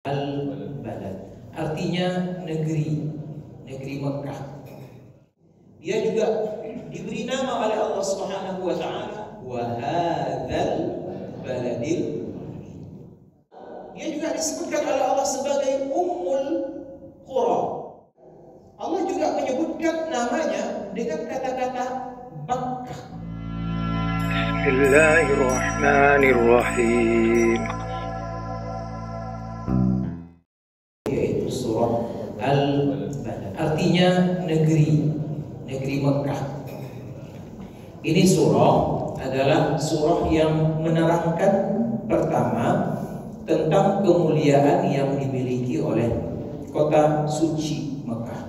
Al-Balad, artinya negeri Mekah. Dia juga diberi nama oleh Allah Subhanahu wa taala wa hadzal baladil. Dia juga disebutkan oleh Allah sebagai Ummul Qura. Allah juga menyebutkan namanya dengan kata-kata Makkah. Bismillahirrahmanirrahim. Yaitu surah Al-Balad, artinya negeri Mekah. Ini surah adalah surah yang menerangkan pertama tentang kemuliaan yang dimiliki oleh kota suci Mekah.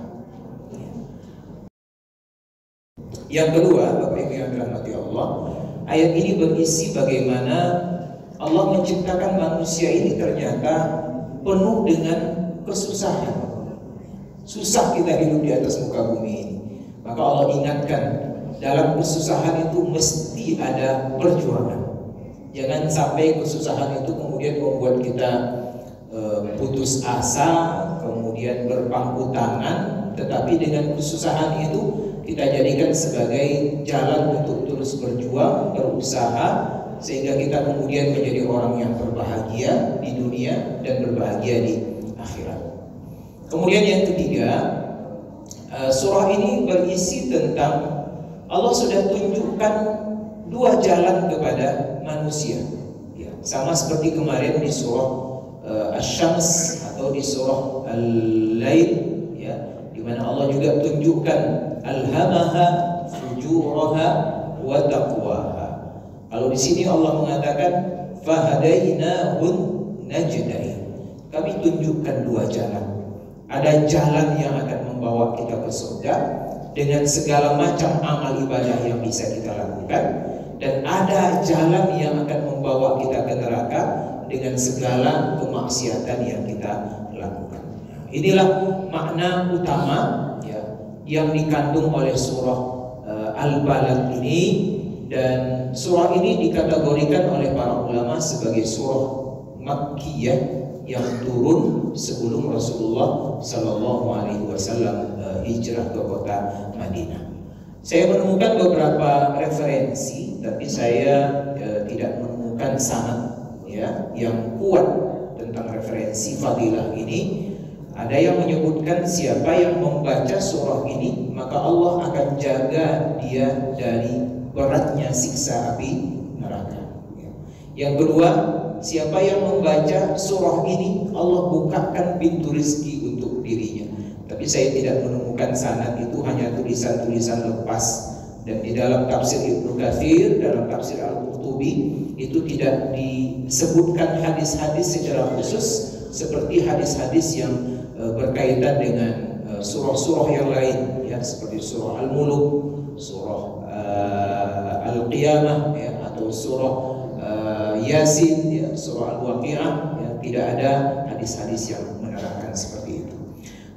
Yang kedua, Bapak Ibu yang dirahmati Allah, ayat ini berisi bagaimana Allah menciptakan manusia ini ternyata penuh dengan kesusahan. Susah kita hidup di atas muka bumi ini. Maka Allah ingatkan, dalam kesusahan itu mesti ada perjuangan. Jangan sampai kesusahan itu kemudian membuat kita putus asa, kemudian berpangku tangan. Tetapi dengan kesusahan itu kita jadikan sebagai jalan untuk terus berjuang, berusaha, sehingga kita kemudian menjadi orang yang berbahagia di dunia dan berbahagia di akhirat. Kemudian yang ketiga, surah ini berisi tentang Allah sudah tunjukkan dua jalan kepada manusia, ya, sama seperti kemarin di surah Asy-Syams atau di surah Al-Lail, ya, di mana Allah juga tunjukkan alhamaha fujuraha wa taqwaha. Kalau di sini Allah mengatakan fahadainahun najdain, kami tunjukkan dua jalan. Ada jalan yang akan membawa kita ke surga dengan segala macam amal ibadah yang bisa kita lakukan, dan ada jalan yang akan membawa kita ke neraka dengan segala kemaksiatan yang kita lakukan. Inilah makna utama, ya, yang dikandung oleh surah Al-Balad ini, dan surah ini dikategorikan oleh para ulama sebagai surah Makkiyah yang turun sebelum Rasulullah Sallallahu Alaihi Wasallam hijrah ke kota Madinah. Saya menemukan beberapa referensi, tapi saya tidak menemukan sanad, ya, yang kuat tentang referensi fadilah ini. Ada yang menyebutkan siapa yang membaca surah ini maka Allah akan jaga dia dari beratnya siksa api neraka. Yang kedua, siapa yang membaca surah ini Allah bukakan pintu rezeki untuk dirinya. Tapi saya tidak menemukan sanad, itu hanya tulisan-tulisan lepas. Dan di dalam tafsir Ibnu Katsir, dalam tafsir Al-Qurtubi, itu tidak disebutkan hadis-hadis secara khusus seperti hadis-hadis yang berkaitan dengan surah-surah yang lain, ya, seperti surah Al-Mulk, surah Al-Qiyamah, ya, atau surah Yasin, ya, surah Al-Waqi'ah, ya, tidak ada hadis-hadis yang menerangkan seperti itu.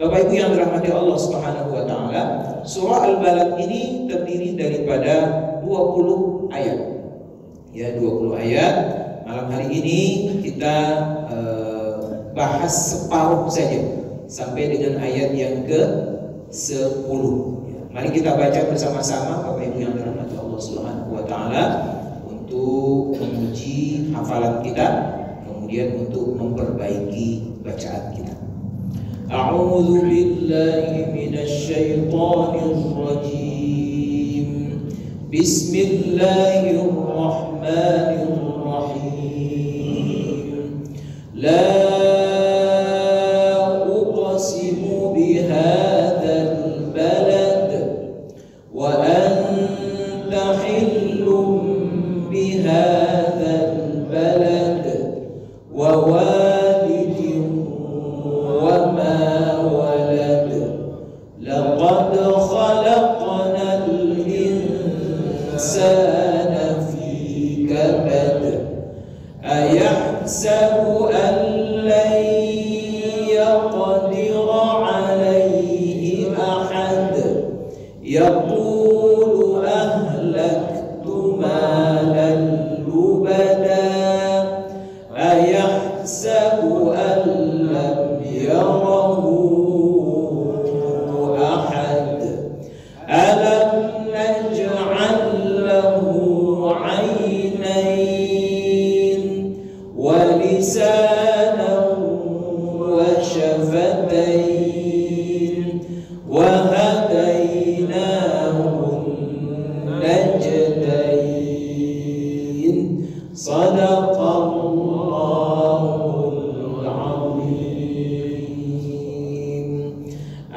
Bapak Ibu yang dirahmati Allah Subhanahu wa taala, surah Al-Balad ini terdiri daripada 20 ayat. Ya, 20 ayat. Malam hari ini kita bahas separuh saja sampai dengan ayat yang ke-10. Ya, mari kita baca bersama-sama Bapak Ibu yang dirahmati Allah Subhanahu wa taala, untuk menguji hafalan kita, kemudian untuk memperbaiki bacaan kita. A'udzu billahi minasy syaithanir rajim. Bismillahirrahmanirrahim. La uqsimu bihadzal balad wa anta hillum بهذا البلد ووالد وما ولد لقد خلقنا الإنسان في كبد أيحسب أن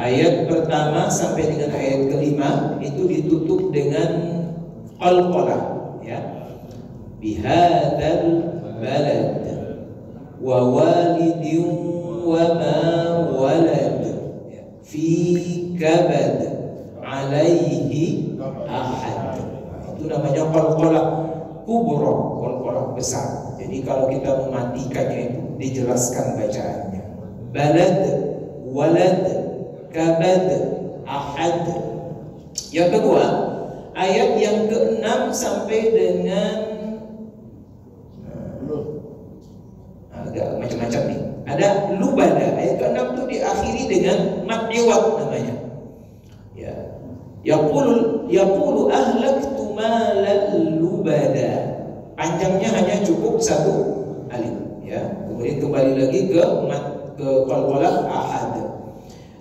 Ayat pertama sampai dengan ayat kelima itu ditutup dengan qalqalah, ya. Bihadzal balad wa walidin wa ma walad fi kabad alaihi ahad. Itu namanya qalqalah kubra, qalqalah besar. Jadi kalau kita mematikannya itu dijelaskan bacaannya. Balad, walad, kabad, ahad. Yang kedua, ayat yang ke-6 sampai dengan agak macam-macam nih. Ada lubada. Ayat ke-6 itu diakhiri dengan mat'iwat namanya. Ya. Yaqulu ahlaktu malal lubada. Panjangnya hanya cukup satu alif, ya. Kemudian kembali lagi ke qalqalah ahad.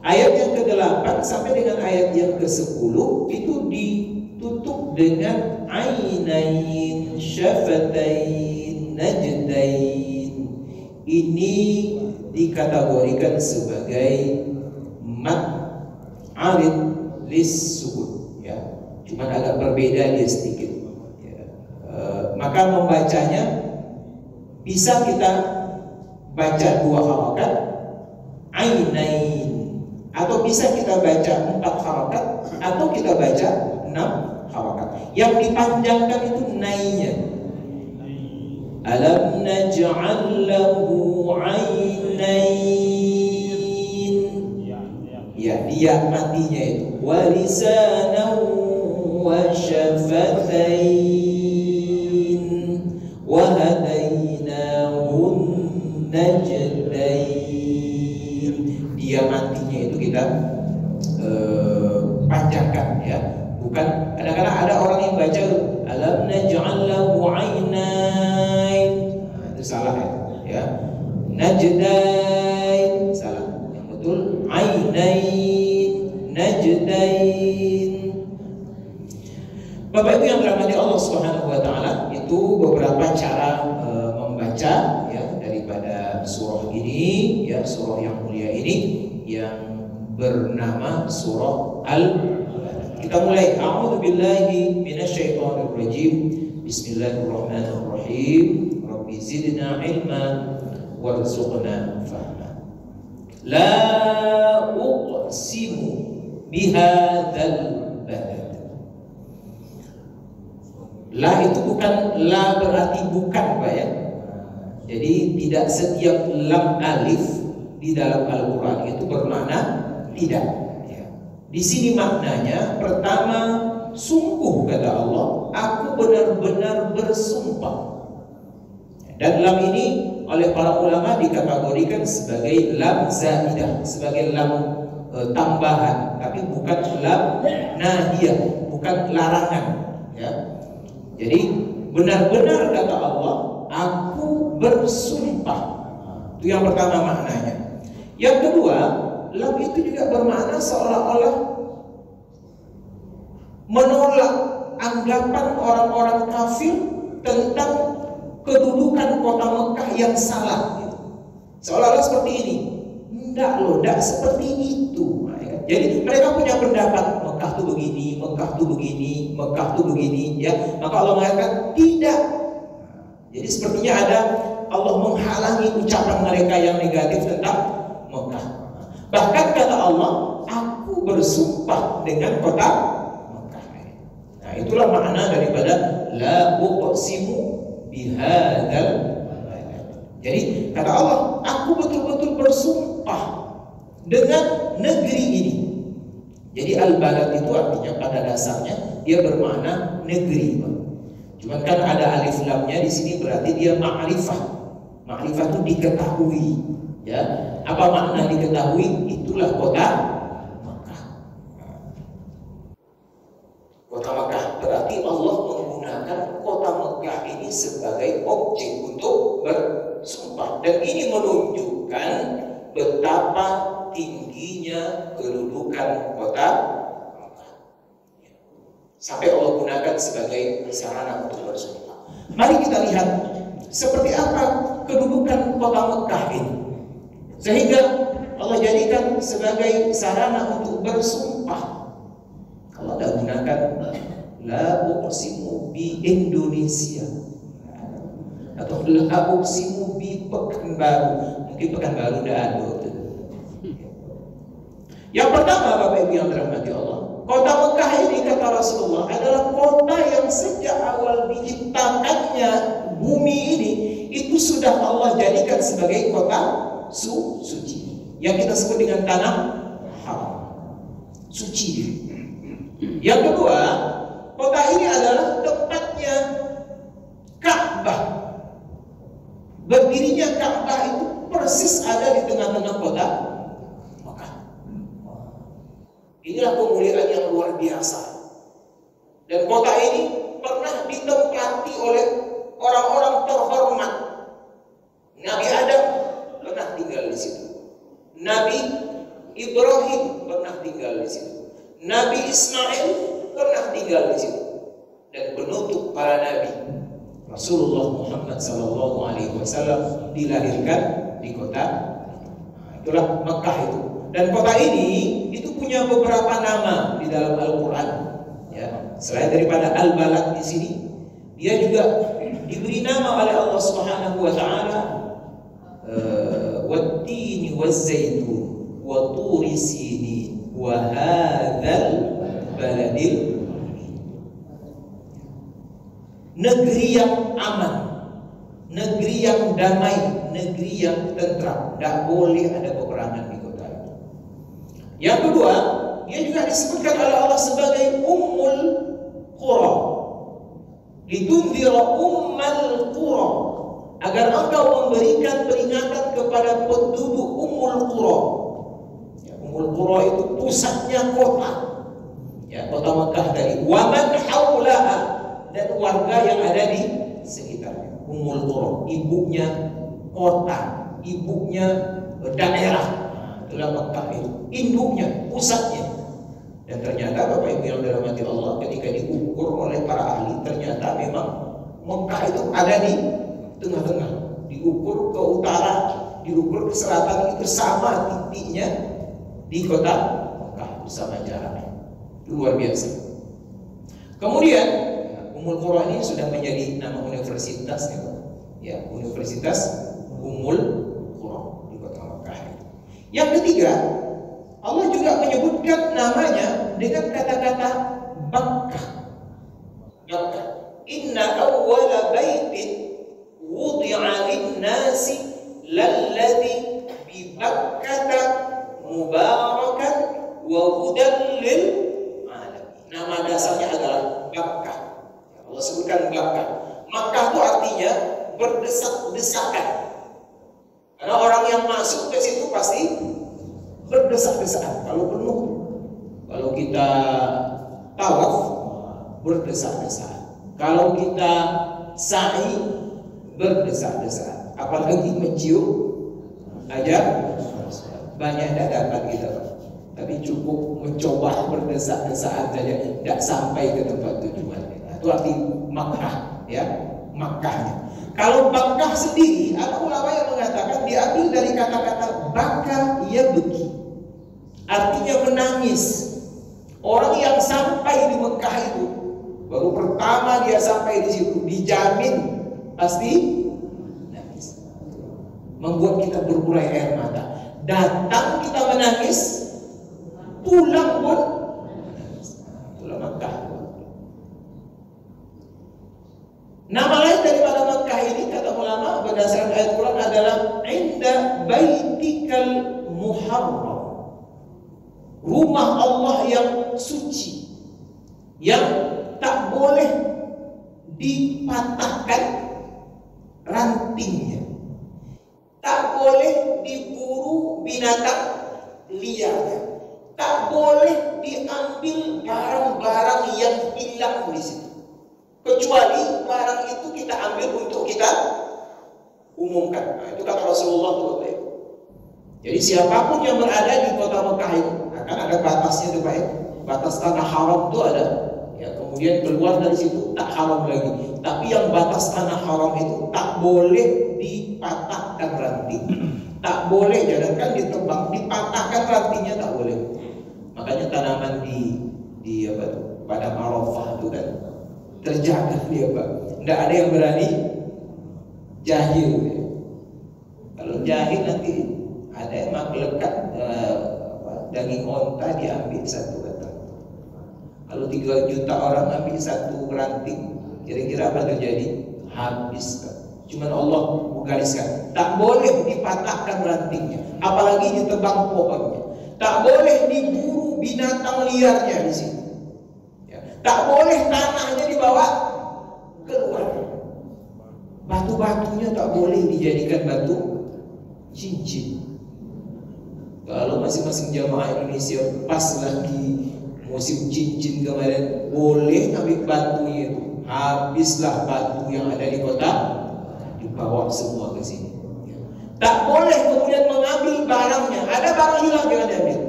Ayat yang ke-8 sampai dengan ayat yang ke-10 itu ditutup dengan ainain syafatain najdain. Ini dikategorikan sebagai mad arid lis sukun, ya. Cuman agak berbeda dia sedikit, ya. Maka membacanya bisa kita baca 2 harakat ainain, atau bisa kita baca 4 harakat, atau kita baca 6 harakat. Yang dipanjangkan itu nainya. Alam naj'al lahu 'ainain. Ya, dia matinya itu. Wa lisanan wa syafatain wa hadainahun najdain. Dia matinya itu kita panjangkan, ya. Bukan, kadang-kadang ada orang yang baca alam naj'al lahu 'ainain. Itu salah, ya. Najdain salah. Yang betul ainain, najdain. Bapak Ibu yang dirahmati Allah Subhanahu wa taala, itu beberapa cara membaca, ya, daripada surah ini, ya, surah yang mulia ini yang bernama surah Al-Balad. Kita mulai. A'udzu billahi minasyaitonir rajim. Bismillahirrahmanirrahim. Rabbi zidna ilma warzuqna fahma. La uqsimu bihadzal balad. La itu bukan la berarti bukan, Pak, ya. Jadi tidak setiap lam alif di dalam Al-Qur'an itu bermakna tidak, ya. Di sini maknanya pertama, sungguh kata Allah, aku benar-benar bersumpah. Dan lam ini oleh para ulama dikategorikan sebagai lam zaidah, sebagai lam tambahan, tapi bukan lam nahiyah, bukan larangan, ya. Jadi benar-benar kata Allah, aku bersumpah. Itu yang pertama maknanya. Yang kedua, lam itu juga bermakna seolah-olah menolak anggapan orang-orang kafir tentang kedudukan kota Mekah yang salah, gitu. Seolah-olah seperti ini. Enggak loh, enggak seperti itu. Jadi mereka punya pendapat, Mekah tuh begini, Mekah tuh begini, Mekah tuh begini, ya. Maka Allah mengatakan tidak. Jadi sepertinya ada Allah menghalangi ucapan mereka yang negatif tentang Mekah. Bahkan kata Allah, aku bersumpah dengan kota Mekah. Nah, itulah makna daripada la uqsimu bihadzal balad. Jadi kata Allah, aku betul-betul bersumpah dengan negeri ini. Jadi al-balad itu artinya pada dasarnya dia bermakna negeri, Pak. Cuman kan ada alif lamnya di sini, berarti dia ma'rifah. Ma'rifah itu diketahui, ya. Apa makna diketahui? Itulah kota Mekah. Kota Mekah berarti Allah menggunakan kota Mekah ini sebagai objek untuk bersumpah, dan ini menunjukkan betapa tingginya kedudukan kota Mekah, sampai Allah gunakan sebagai sarana untuk bersumpah. Mari kita lihat seperti apa kedudukan kota Mekah ini, sehingga Allah jadikan sebagai sarana untuk bersumpah. Allah dah gunakan la uqsimu bi Indonesia atau la uqsimu bi Pekanbaru. Mungkin Pekanbaru dah ada. Yang pertama, Bapak Ibu yang dirahmati Allah, kota Mekah ini kata Rasulullah adalah kota yang sejak awal diciptakannya bumi ini itu sudah Allah jadikan sebagai kota suci, yang kita sebut dengan tanah haram, suci. Yang kedua, kota ini adalah tempatnya Ka'bah. Berdirinya Ka'bah itu persis ada di tengah-tengah kota Mekah. Inilah kemuliaan yang luar biasa. Dan kota ini pernah ditempati oleh orang-orang terhormat. Nabi Adam pernah tinggal di situ. Nabi Ibrahim pernah tinggal di situ. Nabi Ismail pernah tinggal di situ. Dan penutup para nabi, Rasulullah Muhammad SAW dilahirkan di kota. Itulah Mekah itu. Dan kota ini itu punya beberapa nama di dalam Al-Quran. Ya, selain daripada Al-Balad di sini, dia juga diberi nama oleh Allah Subhanahu Wa Taala Wat-tini waz-zaitun wa turi sinin wa hadzal baladil, negeri yang aman, negeri yang damai, negeri yang tentram. Tidak boleh ada peperangan di kota itu. Yang kedua, dia juga disebutkan oleh Allah sebagai Ummul Qura. Litundhira Ummal Qura, agar engkau memberikan peringatan kepada penduduk Ummul Qura. Ya, Ummul Qura itu pusatnya kota. Ya, kota Mekah tadi. Wa man haulaha, dan warga yang ada di sekitarnya. Ummul Qura, ibunya kota, ibunya daerah. Itulah Mekah itu, induknya, pusatnya. Dan ternyata Bapak Ibu yang dirahmati Allah, ketika diukur oleh para ahli, ternyata memang Mekah itu ada di tengah-tengah. Diukur ke utara, diukur ke selatan, itu sama titiknya di kota Mekah, bersama jaraknya. Itu luar biasa. Kemudian Ummul Qura ini sudah menjadi nama universitas, ya, Universitas Ummul Qura di kota Mekah. Yang ketiga, Allah juga menyebutkan namanya dengan kata-kata Bakkah. Bakkah. Inna awwala baitin wudi'a lin-nasi lalladzi bi Bakkata mubarakan wa hudan lil alamin. Nama dasarnya adalah Bakkah. Allah sebutkan Bakkah. Makkah itu artinya berdesak-desakan. Karena orang yang masuk ke situ pasti berdesak-desakan. Kalau penuh, kalau kita tawaf berdesak-desakan. Kalau kita sa'i berdesak-desakan. Apalagi mencium aja banyak tidak dapat kita, tapi cukup mencoba berdesak-desakan saja, tidak sampai ke tempat tujuan. Itu arti Makkah, ya, Makkahnya. Kalau Bakkah sendiri, ada ulama yang mengatakan diambil dari kata-kata baka yabki, artinya menangis. Orang yang sampai di Mekah itu, baru pertama dia sampai di situ, dijamin pasti nangis. Membuat kita berurai air mata. Datang kita menangis, pulang pun menangis. Itulah Mekah. Nama lain daripada Mekah ini, kata ulama berdasarkan ayat Quran, adalah Inda Baitikal Muharram, rumah Allah yang suci, yang tak boleh dipatahkan rantingnya, tak boleh diburu binatang liar, tak boleh diambil barang-barang yang hilang di situ. Kecuali barang itu kita ambil untuk kita umumkan. Nah, itu kata Rasulullah SAW. Jadi siapapun yang berada di kota Mekah itu akan ada batasnya tuh, Pak. Batas tanah haram itu ada. Ya, kemudian keluar dari situ tak haram lagi. Tapi yang batas tanah haram itu tak boleh dipatahkan ranting, Tak boleh, jangankan ditebang, dipatahkan rantingnya tak boleh. Makanya tanaman di apa tuh, padang Arafah itu kan terjaga dia Pak. Tidak ada yang berani jahil. Kalau jahil nanti ada yang melekat daging onta diambil satu batang. Kalau 3 juta orang ambil satu ranting, kira-kira apa terjadi? Habis Pak. Cuman Allah menggariskan, tak boleh dipatahkan rantingnya, apalagi ditebang pohonnya. Tak boleh diburu binatang liarnya di sini. Ya. Tak boleh tanahnya dibawa keluar. Batu-batunya tak boleh dijadikan batu cincin. Kalau masing-masing jamaah Indonesia pas lagi musim cincin kemarin, boleh ambil batunya itu. Habislah batu yang ada di kota, dibawa semua ke sini. Tak boleh kemudian mengambil barangnya. Ada barang hilang jangan diambil.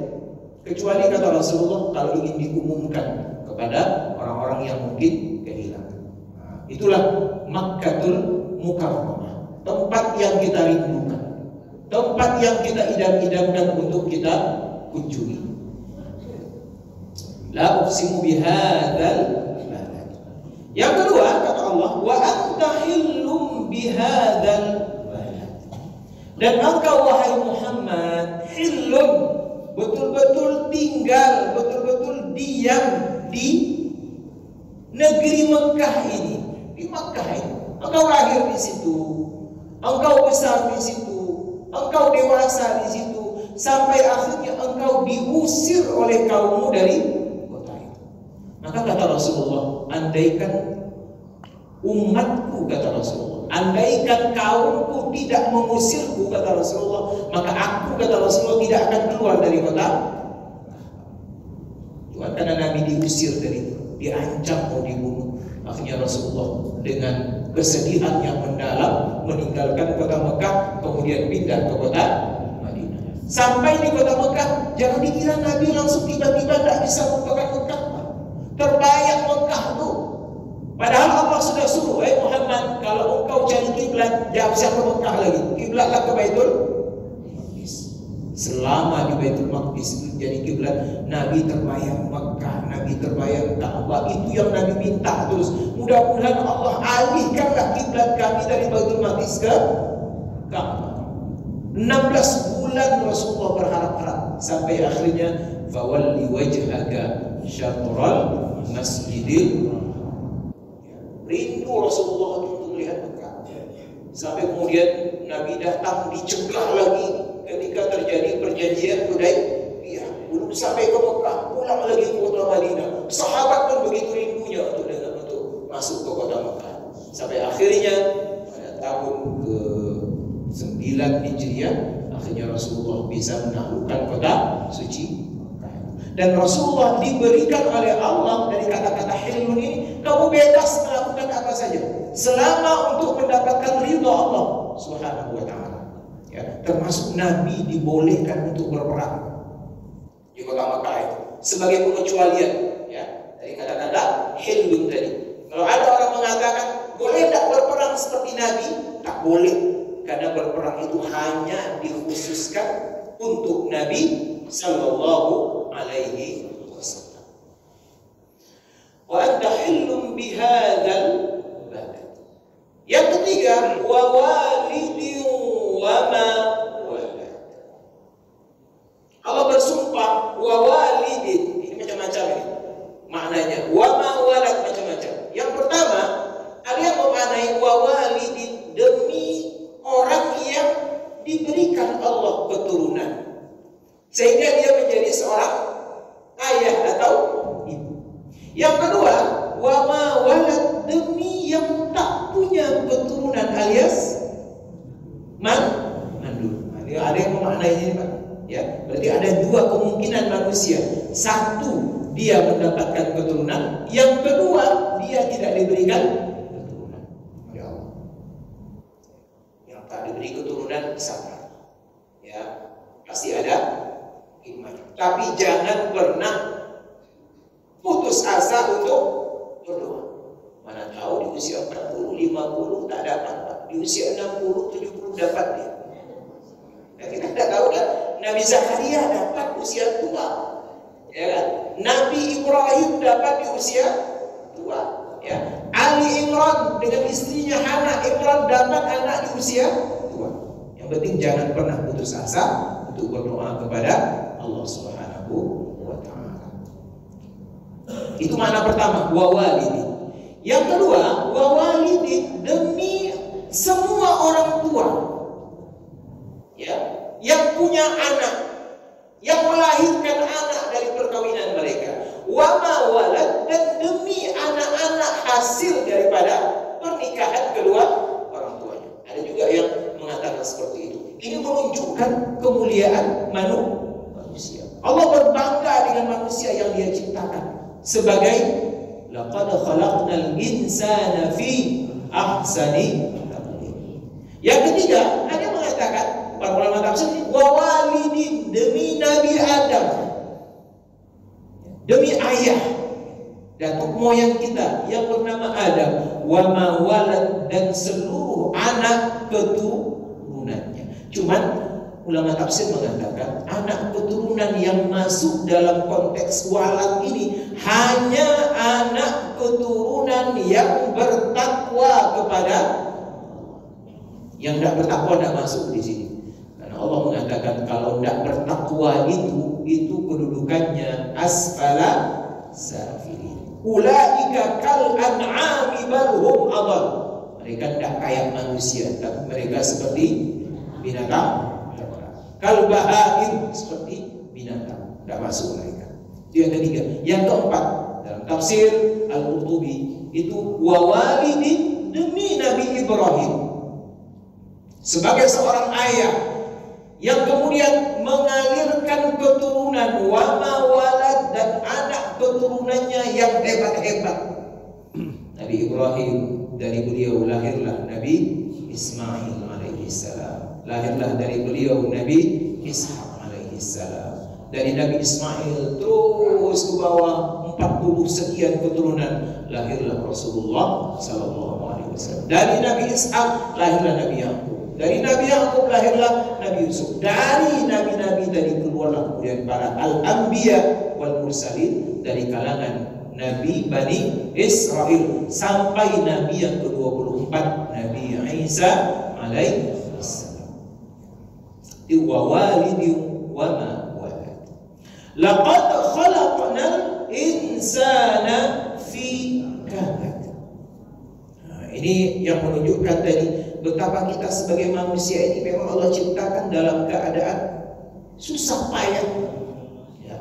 Kecuali kata Rasulullah kalau ingin diumumkan kepada orang-orang yang mungkin kehilangan. Itulah Makkatul Mukarramah, tempat yang kita rindukan, tempat yang kita idam-idamkan untuk kita kunjungi. La uqsimu bihadzal balad. Yang kedua kata Allah, wa anta hillum bihadzal balad. Dan engkau wahai Muhammad hillum, betul-betul tinggal, betul-betul diam di negeri Mekah ini. Di Mekah ini engkau lahir di situ, engkau besar di situ, engkau dewasa di situ, sampai akhirnya engkau diusir oleh kaummu dari kota itu. Maka kata Rasulullah, andaikan umatku, kata Rasulullah, andaikan kaumku tidak mengusirku, kata Rasulullah, maka aku, kata Rasulullah, tidak akan keluar dari kota. Tuhan, karena Nabi diusir dari itu, diancam mau dibunuh. Akhirnya Rasulullah dengan kesedihan yang mendalam meninggalkan kota Mekah, kemudian pindah ke kota Madinah. Sampai di kota Mekah, jangan dikira Nabi langsung tiba-tiba tidak bisa melupakan Mekah. Terbayang Mekah tuh. Padahal Allah sudah suruh, Muhammad, kalau engkau cari kiblat, jangan siapa Mekah lagi. Kiblatlah ke Baitul Maqdis. Selama di Baitul Maqdis itu jadi kiblat, Nabi terbayang Mekah, Nabi terbayang Ka'bah. Itu yang Nabi minta terus. Mudah-mudahan Allah alihkanlah kiblat kami dari Baitul Maqdis ke Ka'bah. 16 bulan Rasulullah berharap-harap sampai akhirnya fawalli wajhaka syatral masjidil. Rindu Rasulullah untuk melihat Mekah. Sampai kemudian Nabi datang dicegah lagi ketika terjadi perjanjian Hudaybiyah. Belum sampai ke Mekah, pulang lagi ke kota Madinah. Sahabat pun begitu rindunya untuk masuk ke kota Mekah. Sampai akhirnya pada tahun ke-9 Hijriah, akhirnya Rasulullah bisa menaklukkan kota suci. Dan Rasulullah diberikan oleh Allah dari kata-kata hilun ini, kamu bebas melakukan apa saja selama untuk mendapatkan ridha Allah Subhanahu wa taala. Ya, termasuk Nabi dibolehkan untuk berperang di kota Mekah itu sebagai pengecualian, ya, dari kata-kata hilun tadi. Kalau ada orang mengatakan boleh tidak berperang seperti Nabi, tak boleh, karena berperang itu hanya dikhususkan untuk Nabi sallallahu alaihi wasallam. Wa anta hillum bihadzal balad. Yang ketiga, wa walidin wa ma walad. Allah bersumpah wa walidin. Ini macam-macam ini maknanya. Wa ma walad macam-macam. Yang pertama, ada yang memaknai wa walidin, demi orang yang diberikan Allah keturunan sehingga dia menjadi seorang ayah atau ibu. Yang kedua, wa ma walad, demi yang tak punya keturunan alias mandul. Ini ada yang memaknainya ini Pak. Ya, berarti ada dua kemungkinan manusia. Satu, dia mendapatkan keturunan. Yang kedua, dia tidak diberikan keturunan. Ya Allah. Yang tak diberi keturunan sabar. Ya, pasti ada. Tapi jangan pernah putus asa untuk berdoa. Mana tahu di usia 40, 50 tak dapat, Pak. Di usia 60, 70 dapat dia. Nah, kita tidak tahu kan, Nabi Zakaria dapat usia tua, ya kan? Nabi Ibrahim dapat di usia tua, ya. Ali Imran dengan istrinya Hana Imran dapat anak di usia tua. Yang penting jangan pernah putus asa untuk berdoa kepada Allah Subhanahu wa taala. Itu makna pertama, wa walidi. Yang kedua, wa walidi, demi semua orang tua, ya, yang punya anak, yang melahirkan anak dari perkawinan mereka, wa ma walad, dan demi anak-anak hasil daripada pernikahan kedua orang tuanya. Ada juga yang mengatakan seperti itu. Ini menunjukkan kemuliaan manusia. Allah berbangga dengan manusia yang Dia ciptakan sebagai laqad khalaqnal insana fi ahsani taqwim. Yang ketiga, ada yang mengatakan para ulama tafsir, wa walidin, demi Nabi Adam, demi ayah datuk moyang kita yang bernama Adam, wa ma walad, dan seluruh anak keturunannya. Cuman ulama tafsir mengatakan anak keturunan yang masuk dalam konteks walad ini hanya anak keturunan yang bertakwa kepada yang tidak bertakwa, tidak masuk di sini. Karena Allah mengatakan kalau tidak bertakwa itu kedudukannya asfala safilin. Ulaika kal an'ami bal hum adall. Mereka tidak kayak manusia, tapi mereka seperti binatang. Kal bahaim, seperti binatang, tidak masuk mereka. Itu yang ketiga. Yang keempat, dalam tafsir Al-Qurtubi itu wa walidin, demi Nabi Ibrahim sebagai seorang ayah yang kemudian mengalirkan keturunan, wa ma walad, dan anak keturunannya yang hebat-hebat. Nabi Ibrahim, dari beliau lahirlah Nabi Ismail alaihissalam. Lahirlah dari beliau Nabi Ishaq alaihissalam. Dari Nabi Ismail terus ke bawah 40 sekian keturunan, lahirlah Rasulullah sallallahu alaihi wasallam. Dari Nabi Ishaq lahirlah Nabi Yakub. Dari Nabi Yakub lahirlah Nabi Yusuf. Dari nabi-nabi dari keluarlah kemudian para al-anbiya wal mursalin, dari kalangan Nabi Bani Israel sampai Nabi yang ke-24, Nabi Isa alaihi wa walidi wa ma walad. Laqad khalaqnal insana fi kabad. Nah, ini yang menunjukkan tadi betapa kita sebagai manusia ini memang Allah ciptakan dalam keadaan susah payah, ya.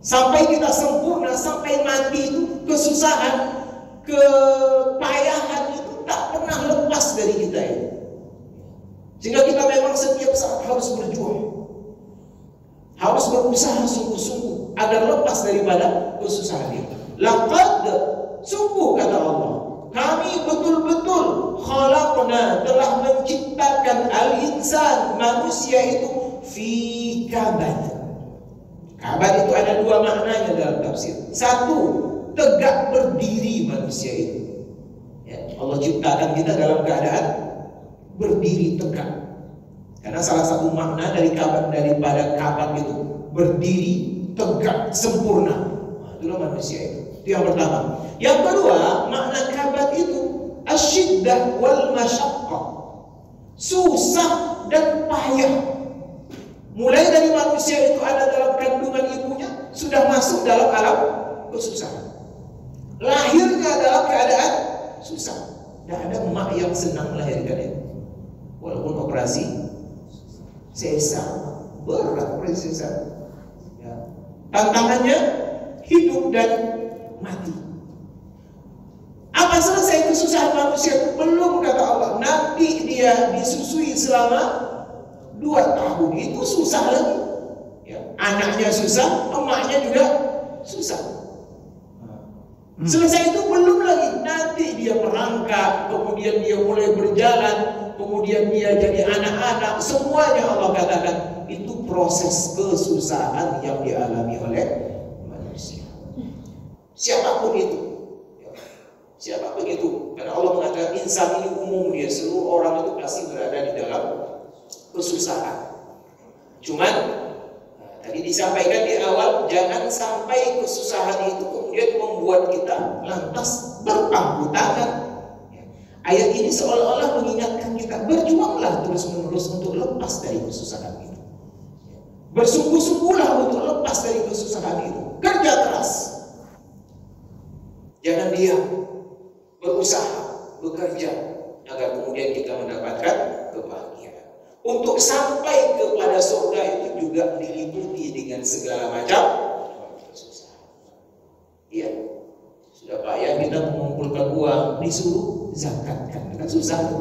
Sampai kita sempurna, sampai mati itu kesusahan, kepayahan itu tak pernah lepas dari kita ini. Sehingga kita memang setiap saat harus berjuang, harus berusaha sungguh-sungguh agar lepas daripada kesusahan itu. Laqad, sungguh kata Allah, kami betul-betul khalaqna, telah menciptakan al-insan, manusia itu fi kabad. Kabad itu ada dua maknanya dalam tafsir. Satu, tegak berdiri manusia itu, ya, Allah ciptakan kita dalam keadaan berdiri tegak. Karena salah satu makna dari kabat, daripada kabat itu berdiri tegak sempurna. Nah, itulah manusia itu. Itu yang pertama. Yang kedua, makna kabat itu asyiddah wal masyaqqah, susah dan payah. Mulai dari manusia itu ada dalam kandungan ibunya sudah masuk dalam alam kesusahan. Lahirnya dalam keadaan susah. Tidak ada emak yang senang melahirkan itu. Walaupun operasi sesar, berat operasi sesar, ya. Tantangannya hidup dan mati. Apa selesai kesusahan manusia? Belum, kata Allah. Nanti dia disusui selama 2 tahun, itu susah lagi, ya. Anaknya susah, emaknya juga susah. Selesai itu belum lagi, nanti dia merangkak, kemudian dia mulai berjalan, kemudian dia jadi anak-anak. Semuanya Allah katakan itu proses kesusahan yang dialami oleh manusia. Siapapun itu, siapapun itu, karena Allah mengatakan insan ini umum, dia seluruh orang itu pasti berada di dalam kesusahan. Cuman tadi disampaikan di awal, jangan sampai kesusahan itu kemudian membuat kita lantas berpangku tangan. Ayat ini seolah-olah mengingatkan kita, berjuanglah terus-menerus untuk lepas dari kesusahan itu. Bersungguh-sungguhlah untuk lepas dari kesusahan itu. Kerja keras. Jangan diam. Berusaha, bekerja agar kemudian kita mendapatkan kebahagiaan. Untuk sampai kepada surga itu juga diliputi dengan segala macam kesusahan. Iya. Sudah payah kita mengumpulkan uang, disuruh zakatkan, kan susah tuh,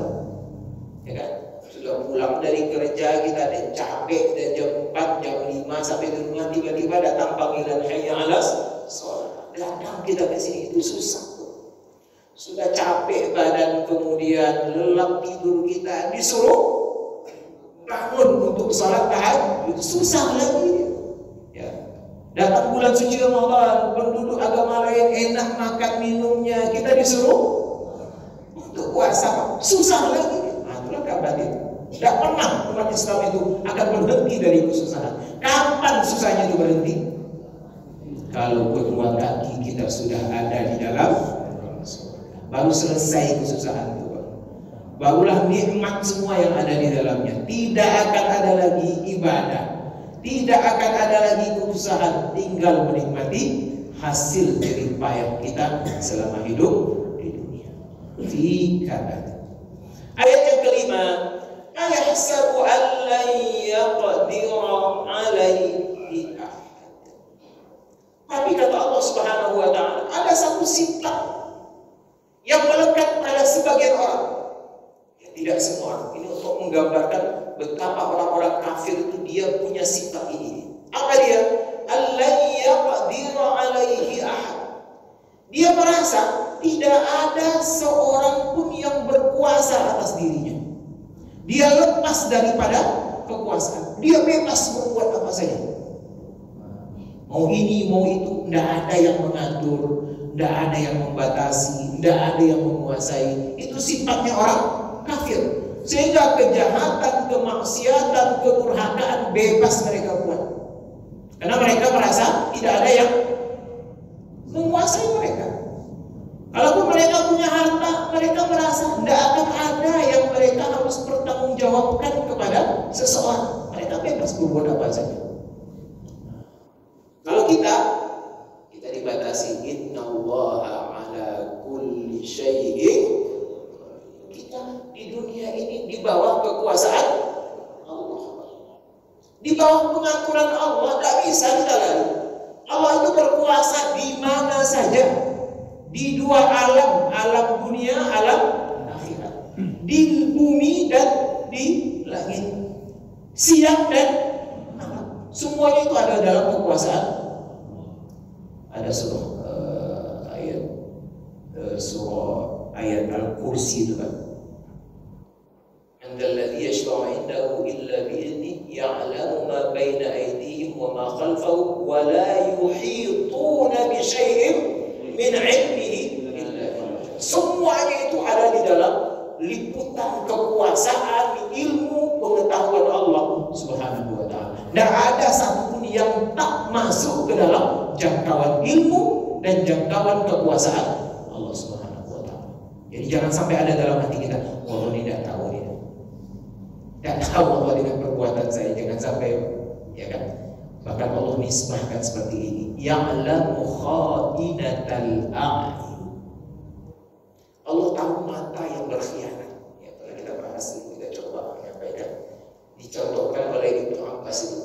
ya kan? Sudah pulang dari kerja kita ada capek, dan jam 4, jam 5 sampai di rumah tiba-tiba datang panggilan hayya 'alas shalah. Datang kita ke sini itu susah tuh. Sudah capek badan, kemudian lelap tidur kita, disuruh bangun untuk salat tahajud, susah lagi. Ya. Datang bulan suci Ramadan, penduduk agama lain enak makan minumnya, kita disuruh untuk puasa, susah lagi. Nah, itulah kabar itu. Tidak pernah umat Islam itu akan berhenti dari kesusahan. Kapan susahnya itu berhenti? Kalau kedua kaki kita sudah ada di dalam surga, baru selesai kesusahan itu. Barulah nikmat semua yang ada di dalamnya. Tidak akan ada lagi ibadah, tidak akan ada lagi kesusahan, tinggal menikmati hasil jerih payah kita selama hidup di dunia. Ayat yang kelima, ayahsabu an lan yaqdira alaihi ahad. Tapi kata Allah Subhanahu wa taala, ada satu sifat yang melekat pada sebagian orang. Ya, tidak semua orang. Ini untuk menggambarkan betapa orang-orang kafir itu dia punya sifat ini. Apa dia? Allan yaqdira alaihi ahad. Dia merasa tidak ada seorang pun yang berkuasa atas dirinya. Dia lepas daripada kekuasaan. Dia bebas berbuat apa saja. Mau ini, mau itu, tidak ada yang mengatur, tidak ada yang membatasi, tidak ada yang menguasai. Itu sifatnya orang kafir. Sehingga kejahatan, kemaksiatan, kedurhakaan bebas mereka buat. Karena mereka merasa tidak ada yang menguasai mereka. Kalaupun mereka punya harta, mereka merasa tidak akan ada yang mereka harus bertanggungjawabkan kepada seseorang. Mereka bebas berbuat apa saja. Kalau kita dibatasi, innallaha ala kulli syai'in. Kita di dunia ini di bawah kekuasaan Allah, di bawah pengaturan Allah. Tidak bisa kita lari. Allah itu berkuasa di mana saja, di dua alam, alam dunia, alam akhirat, di bumi dan di langit, siang dan malam. Semuanya itu ada dalam kekuasaan. Ada surah ayat Al-Kursi itu kan. Andalladzi yashfa'u 'indahu illa bi'idznihi ya'lamu ma baina aydihim wa ma khalfahum wa la yuhituna bi syai'in min 'ilmihi illa billah. Semuanya itu ada di dalam liputan kekuasaan, ilmu, pengetahuan Allah Subhanahu wa taala. Tidak ada satupun yang tak masuk ke dalam jangkauan ilmu dan jangkauan kekuasaan Allah Subhanahu wa taala. Jadi jangan sampai ada dalam hati kita, Allah tidak tahu ini. Tidak tahu Allah dengan perbuatan saya, jangan sampai, ya kan? Bahkan Allah nisbahkan seperti ini, ya'lamu kha'inatal a'yun. Allah tahu mata yang berkhianat. Ya, pernah kita bahas, kita coba menyampaikan. Dicontohkan oleh Ibnu Abbas itu,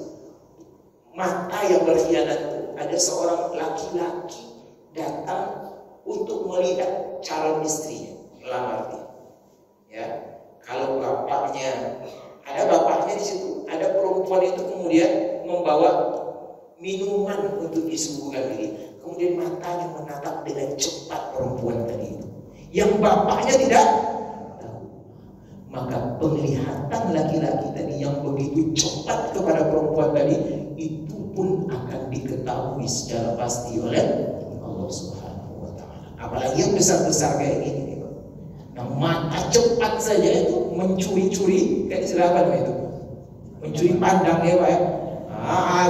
mata yang berkhianat itu, ada seorang laki-laki datang untuk melihat calon istrinya, melamar dia. Ya, kalau bapaknya, ada bapaknya di situ, ada perempuan itu kemudian membawa minuman untuk disuguhkan diri. Kemudian matanya menatap dengan cepat perempuan tadi itu, yang bapaknya tidak tahu. Maka penglihatan laki-laki tadi yang begitu cepat kepada perempuan tadi itu pun akan diketahui secara pasti oleh Allah Subhanahu wa taala. Apalagi yang besar-besar kayak gini. Nah, mata cepat saja itu mencuri-curi, kayak istilah apa itu? mencuri pandang ya Pak ya.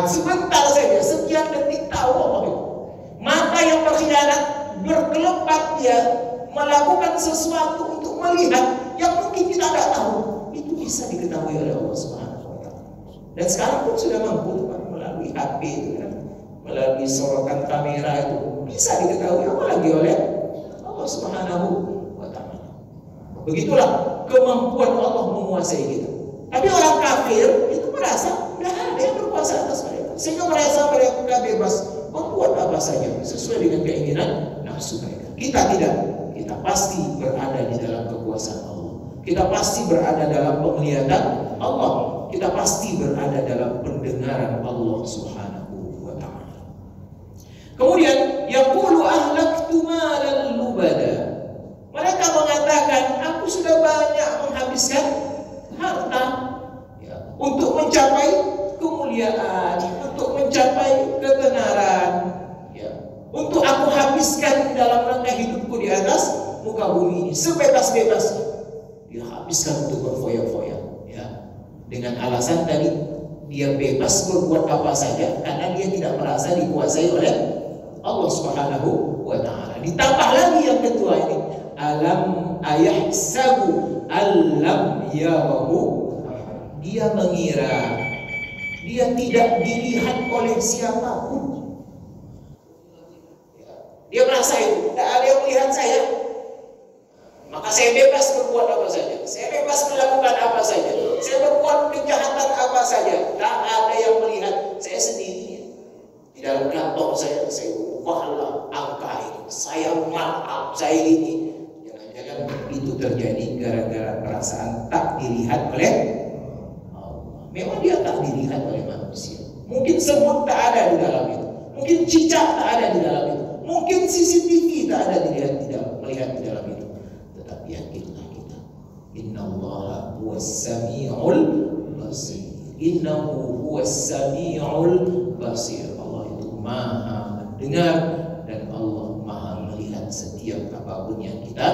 Sebentar saja, sekian detik tahu Allah itu. Mata yang berkhianat, berkelepat dia melakukan sesuatu untuk melihat yang mungkin kita tidak tahu, itu bisa diketahui oleh Allah Subhanahu wa Ta'ala. Dan sekarang pun sudah mampu Pak, melalui HP itu kan, melalui sorotan kamera itu bisa diketahui apalagi oleh Allah Subhanahu wa Ta'ala. Begitulah kemampuan Allah menguasai kita. Tapi orang kafir itu merasa tidak ada yang berkuasa atas mereka, sehingga merasa mereka bebas membuat apa saja sesuai dengan keinginan nafsu mereka. Kita tidak, kita pasti berada di dalam kekuasaan Allah. Kita pasti berada dalam penglihatan Allah. Kita pasti berada dalam pendengaran Allah Subhanahu wa Ta'ala. Kemudian yaqulu ahlaktu malan lubada. Mereka mengatakan, aku sudah banyak menghabiskan harta ya, untuk mencapai kemuliaan, untuk mencapai ketenaran ya, untuk aku habiskan dalam rangka hidupku di atas muka bumi ini sebebas-bebasnya. Dia habiskan untuk berfoya-foya ya, dengan alasan tadi dia bebas berbuat apa saja karena dia tidak merasa dikuasai oleh Allah Subhanahu wa Ta'ala. Ditambah lagi yang kedua ini, alam ayahsabu alam yarahu. Dia mengira dia tidak dilihat oleh siapapun. Dia merasa itu tidak ada yang melihat saya, maka saya bebas berbuat apa saja, saya bebas melakukan apa saja, saya berbuat kejahatan apa saja, tak ada yang melihat saya sendiri. Di dalam kantor saya ubahlah angka ini, saya maaf, saya ini. Jangan-jangan itu terjadi gara-gara perasaan tak dilihat oleh Allah. Memang dia tak dilihat oleh manusia. Mungkin semut tak ada di dalam itu, mungkin cicak tak ada di dalam itu, mungkin CCTV tak ada melihat di dalam itu. Tetapi yakinlah kita, innallaha huwas samiul basir. Innahu huwas samiul basir. Allah itu maha mendengar dan Allah maha melihat setiap apapun yang kita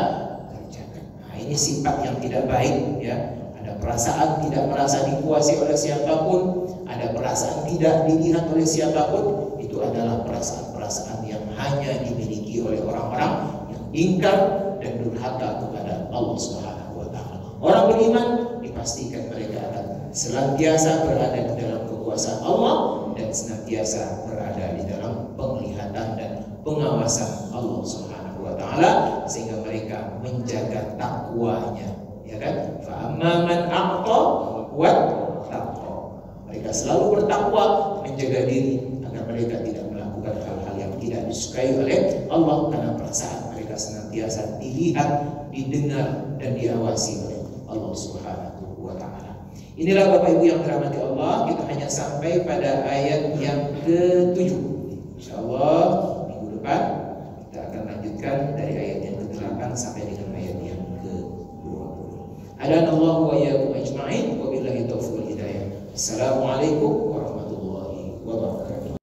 kerjakan. Nah, ini sifat yang tidak baik ya. Ada perasaan tidak merasa dikuasai oleh siapapun, ada perasaan tidak dilihat oleh siapapun. Itu adalah perasaan-perasaan yang hanya dimiliki oleh orang-orang yang ingkar dan durhaka kepada Allah Subhanahu wa Ta'ala. Orang beriman dipastikan mereka akan senantiasa berada di dalam kekuasaan Allah dan senantiasa berada di dalam penglihatan dan pengawasan Allah Subhanahu wa Ta'ala, sehingga mereka menjaga takwanya, ya kan? Fa amma man a'ta wa taqa. Mereka selalu bertakwa, menjaga diri agar mereka tidak melakukan hal-hal yang tidak disukai oleh Allah, karena perasaan mereka senantiasa dilihat, didengar dan diawasi oleh Allah Subhanahu wa Ta'ala. Inilah Bapak Ibu yang dirahmati Allah, kita hanya sampai pada ayat yang ke-7. Insyaallah minggu depan kita akan lanjutkan dari ayat yang ke-8 sampai dengan ayat yang ke-20. Adanallahu wa iyyakum ajma'in wa billahi taufiq wal hidayah. Assalamualaikum warahmatullahi wabarakatuh.